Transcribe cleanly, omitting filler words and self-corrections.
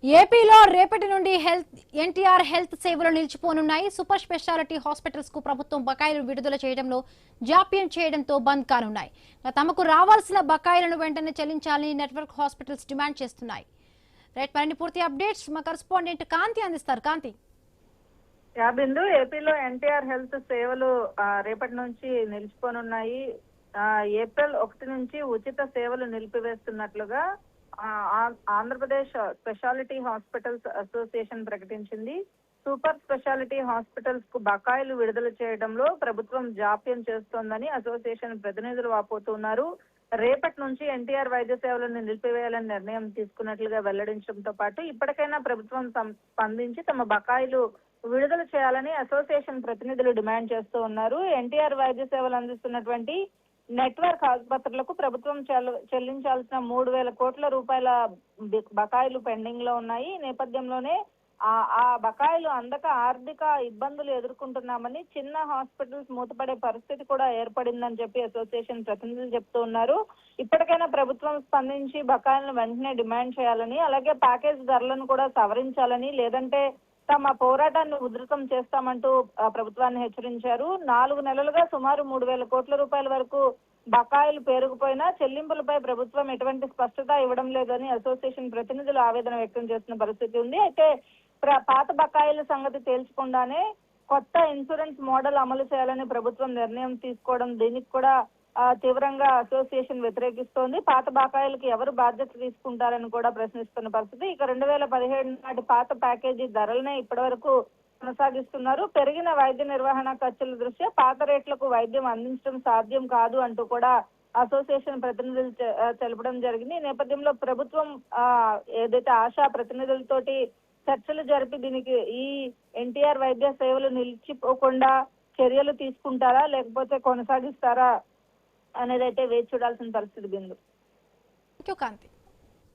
ఏపీలో రేపటి నుండి ఎన్టీఆర్ హెల్త్ సేవలు నిలిచిపోనున్నాయి. సూపర్ స్పెషాలిటీ హాస్పిటల్స్ కు ప్రభుత్వం బకాయిలు విడుదల చేయడంలో జాప్యం చేయడంతో బంద్ కానున్నాయి. తమకు రావాల్సిన బకాయిలను వెంటనే చెల్లించాలని నెట్వర్క్ హాస్పిటల్స్ డిమాండ్ చేస్తున్నాయి. రైట్, మరిన్ని పూర్తి అప్డేట్స్ మా కరెస్పాండెంట్ కాంతి అందిస్తారు. కాంతి. బిందు, ఏపీలో ఎన్టీఆర్ హెల్త్ సేవలు రేపటి నుంచి నిలిచిపోనున్నాయి. ఏప్రిల్ 1 నుంచి ఉచిత సేవలు నిలిపివేస్తున్నట్లుగా ఆంధ్రప్రదేశ్ స్పెషాలిటీ హాస్పిటల్స్ అసోసియేషన్ ప్రకటించింది. సూపర్ స్పెషాలిటీ హాస్పిటల్స్ కు బకాయిలు విడుదల చేయడంలో ప్రభుత్వం జాప్యం చేస్తోందని అసోసియేషన్ ప్రతినిధులు వాపోతున్నారు. రేపటి నుంచి ఎన్టీఆర్ వైద్య సేవలను నిలిపివేయాలని నిర్ణయం తీసుకున్నట్లుగా వెల్లడించడంతో పాటు ఇప్పటికైనా ప్రభుత్వం స్పందించి తమ బకాయిలు విడుదల చేయాలని అసోసియేషన్ ప్రతినిధులు డిమాండ్ చేస్తూ ఉన్నారు. ఎన్టీఆర్ వైద్య సేవలు అందిస్తున్నటువంటి నెట్వర్క్ ఆసుపత్రులకు ప్రభుత్వం చెల్లించాల్సిన 3,000 కోట్ల రూపాయల బకాయిలు పెండింగ్ లో ఉన్నాయి. ఈ నేపథ్యంలోనే ఆ బకాయిలు అందక ఆర్థిక ఇబ్బందులు ఎదుర్కొంటున్నామని, చిన్న హాస్పిటల్స్ మూతపడే పరిస్థితి కూడా ఏర్పడిందని చెప్పి అసోసియేషన్ ప్రతినిధులు చెప్తూ ఉన్నారు. ఇప్పటికైనా ప్రభుత్వం స్పందించి బకాయిలను వెంటనే డిమాండ్ చేయాలని, అలాగే ప్యాకేజ్ ధరలను కూడా సవరించాలని, లేదంటే తమ పోరాటాన్ని ఉధృతం చేస్తామంటూ ప్రభుత్వాన్ని హెచ్చరించారు. 4 నెలలుగా సుమారు 3,000 కోట్ల రూపాయల వరకు బకాయిలు పేరుకుపోయినా చెల్లింపులపై ప్రభుత్వం ఎటువంటి స్పష్టత ఇవ్వడం లేదని అసోసియేషన్ ప్రతినిధులు ఆవేదన వ్యక్తం చేస్తున్న పరిస్థితి ఉంది. అయితే పాత బకాయిల సంగతి తేల్చకుండానే కొత్త ఇన్సూరెన్స్ మోడల్ అమలు చేయాలని ప్రభుత్వం నిర్ణయం తీసుకోవడం, దీనికి కూడా తీవ్రంగా అసోసియేషన్ వ్యతిరేకిస్తోంది. పాత బకాయిలకు ఎవరు బాధ్యత తీసుకుంటారని కూడా ప్రశ్నిస్తున్న పరిస్థితి. ఇక 2017 నాటి పాత ప్యాకేజీ ధరలనే ఇప్పటి వరకు కొనసాగిస్తున్నారు. పెరిగిన వైద్య నిర్వహణ ఖర్చుల దృష్ట్యా పాత రేట్లకు వైద్యం అందించడం సాధ్యం కాదు అంటూ కూడా అసోసియేషన్ ప్రతినిధులు తెలపడం జరిగింది. ఈ నేపథ్యంలో ప్రభుత్వం ఏదైతే ఆశా ప్రతినిధులతోటి చర్చలు జరిపి దీనికి ఈ ఎన్టీఆర్ వైద్య సేవలు నిలిచిపోకుండా చర్యలు తీసుకుంటారా లేకపోతే కొనసాగిస్తారా అనేది అయితే వేచి చూడాల్సిన పరిస్థితి. బిందు. కాంతి.